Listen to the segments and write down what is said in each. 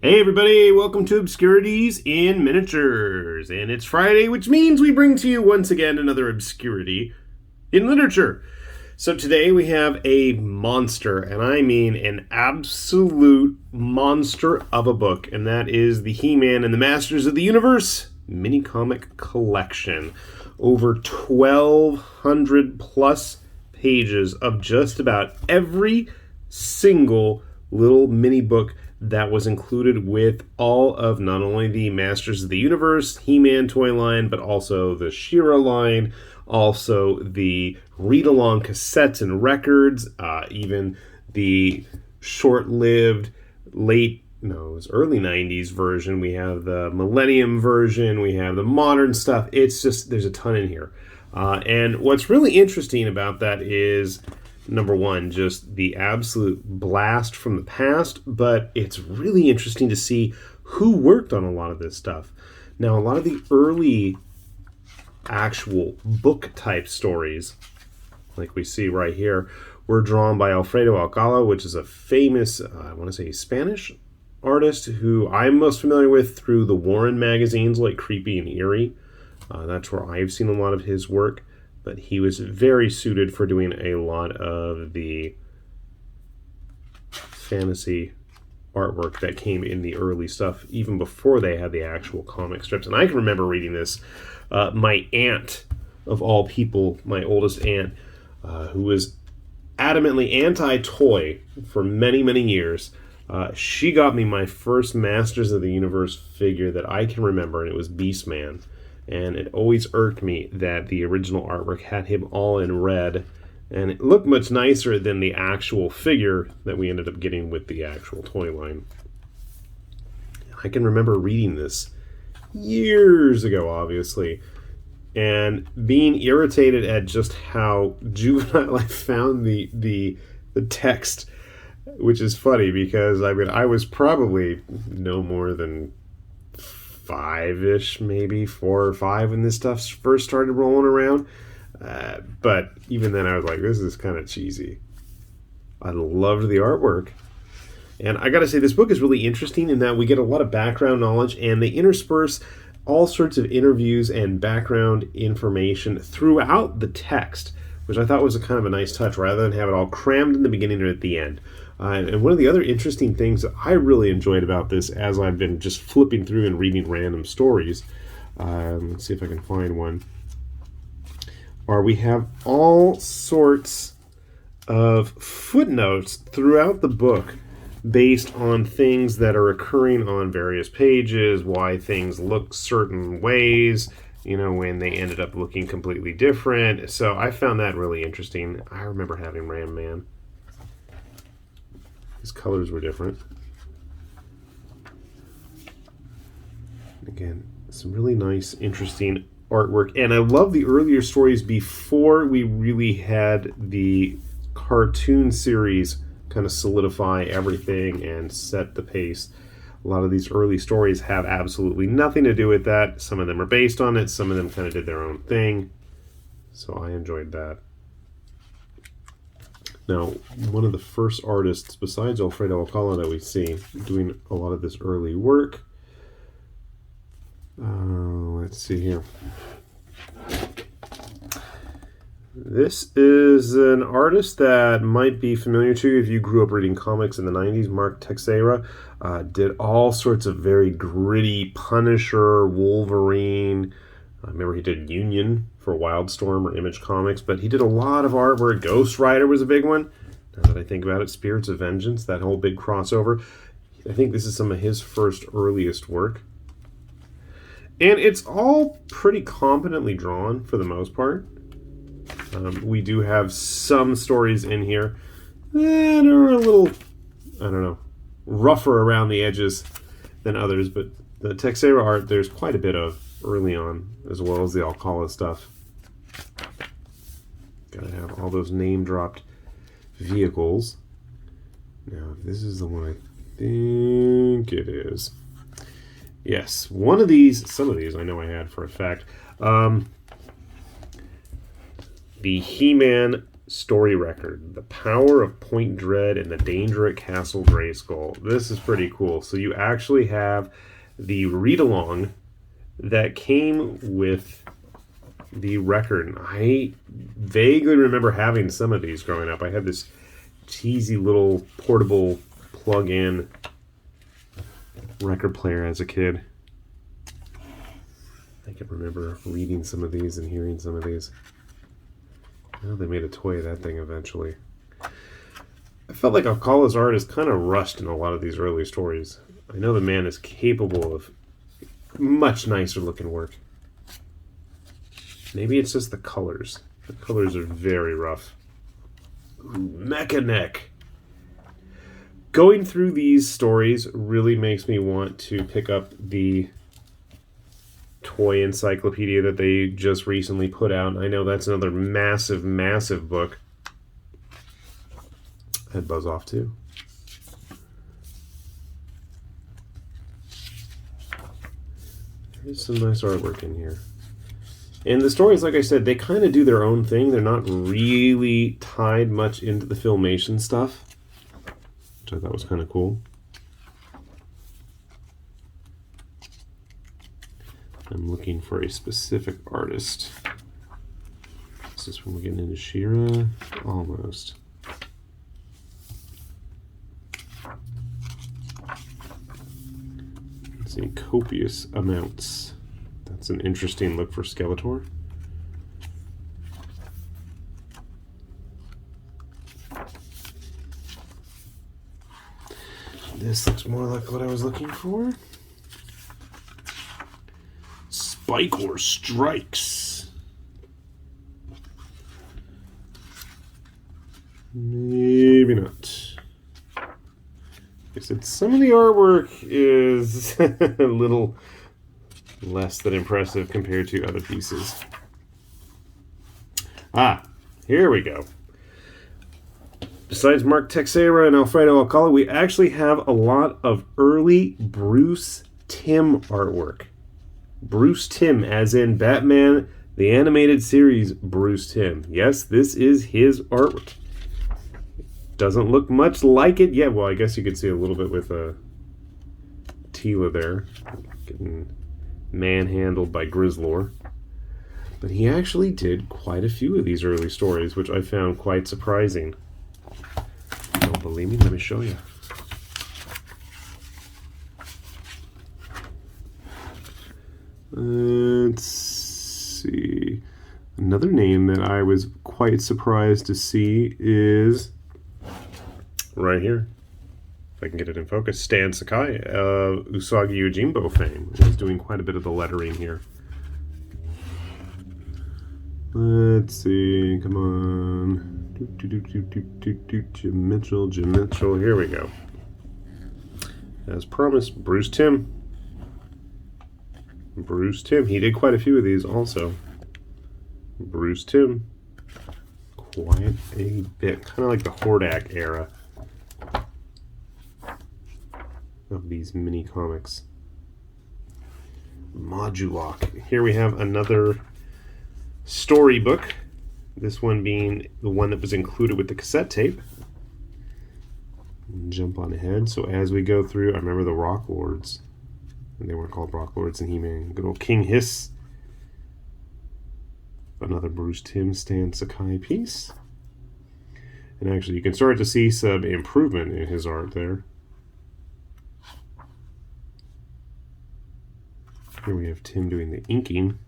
Hey everybody, welcome to Obscurities in Miniatures. And it's Friday, which means we bring to you once again another obscurity in literature. So today we have a monster, and I mean an absolute monster of a book, and that is the He-Man and the Masters of the Universe mini-comic collection. Over 1,200 plus pages of just about every single little mini book that was included with all of not only the Masters of the Universe He-Man toy line, but also the Shira line, also the read-along cassettes and records, even the short-lived early 90s version. We have the Millennium version, we have the modern stuff. It's just, there's a ton in here. And what's really interesting about that is, number one, just the absolute blast from the past, but it's really interesting to see who worked on a lot of this stuff. Now, a lot of the early actual book-type stories, like we see right here, were drawn by Alfredo Alcala, which is a famous, I want to say Spanish artist who I'm most familiar with through the Warren magazines like Creepy and Eerie. That's where I've seen a lot of his work. But he was very suited for doing a lot of the fantasy artwork that came in the early stuff, even before they had the actual comic strips. And I can remember reading this. My aunt, of all people, my oldest aunt, who was adamantly anti-toy for many, many years, she got me my first Masters of the Universe figure that I can remember, and it was Beastman. And it always irked me that the original artwork had him all in red, and it looked much nicer than the actual figure that we ended up getting with the actual toy line. I can remember reading this years ago, obviously, and being irritated at just how juvenile I found the text, which is funny because, I mean, I was probably no more than five-ish, maybe 4 or 5 when this stuff first started rolling around. But even then I was like, this is kind of cheesy. I loved the artwork. And I gotta say, this book is really interesting in that we get a lot of background knowledge, and they intersperse all sorts of interviews and background information throughout the text, which I thought was a kind of a nice touch, rather than have it all crammed in the beginning or at the end. And one of the other interesting things that I really enjoyed about this, as I've been just flipping through and reading random stories, let's see if I can find one, we have all sorts of footnotes throughout the book based on things that are occurring on various pages, why things look certain ways, when they ended up looking completely different. So I found that really interesting. I remember having Ram Man. His colors were different. Again, some really nice, interesting artwork. And I love the earlier stories before we really had the cartoon series kind of solidify everything and set the pace. A lot of these early stories have absolutely nothing to do with that. Some of them are based on it. Some of them kind of did their own thing. So I enjoyed that. Now, one of the first artists besides Alfredo Alcala that we see doing a lot of this early work, let's see here. This is an artist that might be familiar to you if you grew up reading comics in the 90s. Mark Texeira did all sorts of very gritty Punisher, Wolverine. I remember he did Union for Wildstorm or Image Comics, but he did a lot of artwork. Ghost Rider was a big one. Now that I think about it, Spirits of Vengeance, that whole big crossover. I think this is some of his first earliest work. And it's all pretty competently drawn for the most part. We do have some stories in here that are a little, I don't know, rougher around the edges than others, but the Texeira art, there's quite a bit of early on, as well as the Alcala stuff. Gotta have all those name-dropped vehicles. Now, this is the one I think it is. Yes, one of these, some of these I know I had for a fact. The He-Man story record, The Power of Point Dread and the Danger at Castle Grayskull. This is pretty cool. So you actually have the read-along that came with the record. I vaguely remember having some of these growing up. I had this cheesy little portable plug-in record player as a kid. I can remember reading some of these and hearing some of these. Well, they made a toy of that thing eventually. I felt like Alcala's art is kind of rushed in a lot of these early stories. I know the man is capable of much nicer looking work. Maybe it's just the colors. The colors are very rough. Ooh, Mecha Neck. Going through these stories really makes me want to pick up the toy encyclopedia that they just recently put out. I know that's another massive, massive book. I'd buzz off too. There's some nice artwork in here. And the stories, like I said, they kind of do their own thing. They're not really tied much into the Filmation stuff, which I thought was kind of cool. I'm looking for a specific artist. Is this when we're getting into Shira? Almost. Let's see, copious amounts. That's an interesting look for Skeletor. This looks more like what I was looking for. Spike or Strikes. Maybe not. Like I said, some of the artwork is a little less than impressive compared to other pieces. Ah, here we go. Besides Mark Texeira and Alfredo Alcala, we actually have a lot of early Bruce Timm artwork. Bruce Timm, as in Batman, the animated series Bruce Timm. Yes, this is his artwork. Doesn't look much like it yet. Well, I guess you could see a little bit with Tila there, getting manhandled by Grizzlor. But he actually did quite a few of these early stories, which I found quite surprising. Don't believe me? Let me show you. Let's see. Another name that I was quite surprised to see is right here. If I can get it in focus. Stan Sakai of Usagi Yojimbo fame. He's doing quite a bit of the lettering here. Let's see. Come on. Jim Mitchell. Here we go. As promised, Bruce Timm. Bruce Timm. He did quite a few of these also. Bruce Timm. Quite a bit. Kind of like the Hordak era of these mini comics. Modulok. Here we have another storybook. This one being the one that was included with the cassette tape. Jump on ahead. So as we go through, I remember the Rock Lords. And they weren't called Rock Lords and He-Man. Good old King Hiss. Another Bruce Timm Stan Sakai piece. And actually, you can start to see some improvement in his art there. Here we have Timm doing the inking.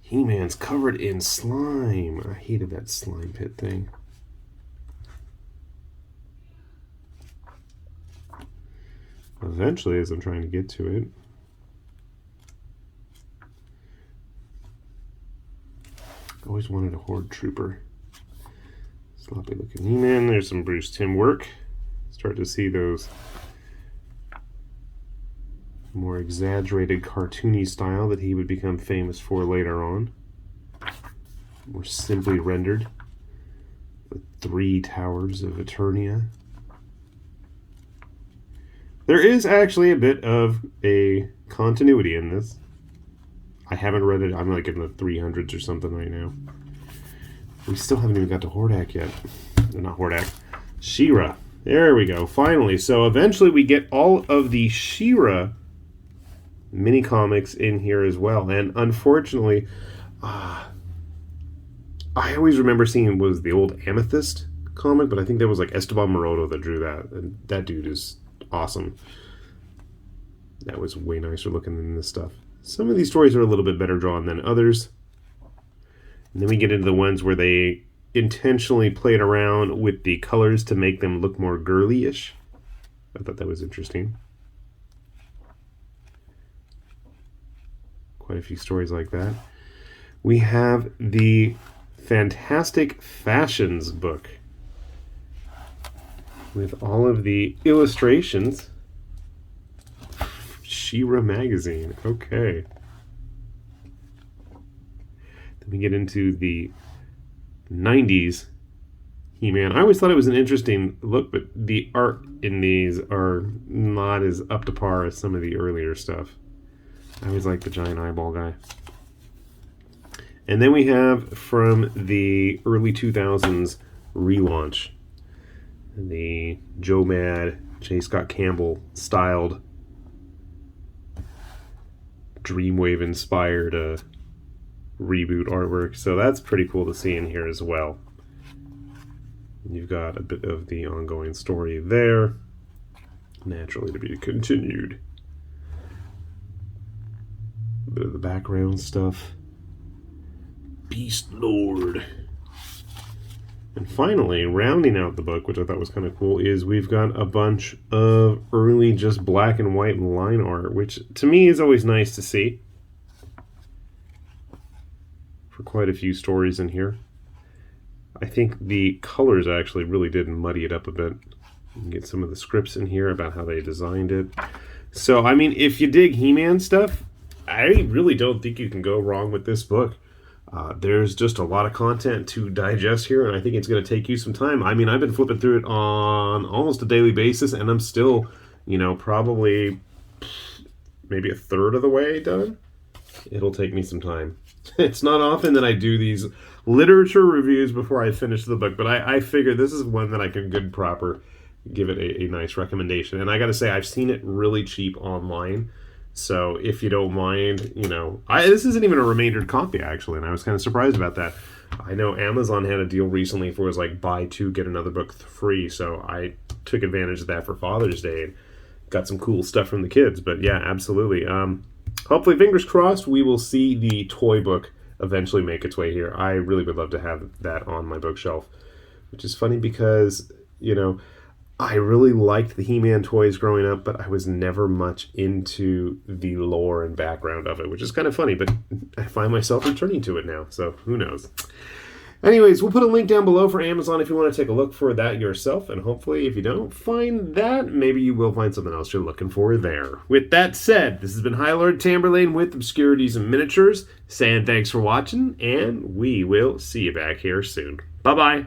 He-Man's covered in slime. I hated that slime pit thing. Eventually, as I'm trying to get to it, I always wanted a Horde Trooper. Sloppy looking He-Man. There's some Bruce Timm work. Start to see those more exaggerated cartoony style that he would become famous for later on. More simply rendered. The 3 Towers of Eternia. There is actually a bit of a continuity in this. I haven't read it. I'm like in the 300s or something right now. We still haven't even got to Hordak yet. Not Hordak. Shira. There we go. Finally. So eventually we get all of the Shira mini comics in here as well. And unfortunately, I always remember seeing was the old Amethyst comic, but I think that was like Esteban Maroto that drew that. And that dude is awesome. That was way nicer looking than this stuff. Some of these stories are a little bit better drawn than others. And then we get into the ones where they intentionally played around with the colors to make them look more girly-ish. I thought that was interesting. Quite a few stories like that. We have the Fantastic Fashions book with all of the illustrations. Shira magazine. Okay. Then we get into the 90s He-Man. I always thought it was an interesting look, but the art in these are not as up to par as some of the earlier stuff. I always liked the giant eyeball guy. And then we have from the early 2000s relaunch, the Joe Mad, J. Scott Campbell styled Dreamwave inspired reboot artwork. So that's pretty cool to see in here as well. You've got a bit of the ongoing story there, naturally to be continued. A bit of the background stuff. Beast Lord. And finally, rounding out the book, which I thought was kind of cool, is we've got a bunch of early just black and white line art, which to me is always nice to see. For quite a few stories in here. I think the colors actually really did muddy it up a bit. You can get some of the scripts in here about how they designed it. So, I mean, if you dig He-Man stuff, I really don't think you can go wrong with this book. There's just a lot of content to digest here, and I think it's going to take you some time. I mean, I've been flipping through it on almost a daily basis, and I'm still, probably maybe a third of the way done. It'll take me some time. It's not often that I do these literature reviews before I finish the book, but I figure this is one that I can good proper give it a nice recommendation. And I got to say, I've seen it really cheap online. So if you don't mind, this isn't even a remaindered copy, actually, and I was kind of surprised about that. I know Amazon had a deal recently for it was like buy two, get another book free, so I took advantage of that for Father's Day and got some cool stuff from the kids. But yeah, absolutely. Hopefully, fingers crossed, we will see the toy book eventually make its way here. I really would love to have that on my bookshelf, which is funny because, I really liked the He-Man toys growing up, but I was never much into the lore and background of it, which is kind of funny, but I find myself returning to it now, so who knows. Anyways, we'll put a link down below for Amazon if you want to take a look for that yourself, and hopefully if you don't find that, maybe you will find something else you're looking for there. With that said, this has been High Lord Tamberlane with Obscurities and Miniatures, saying thanks for watching, and we will see you back here soon. Bye-bye.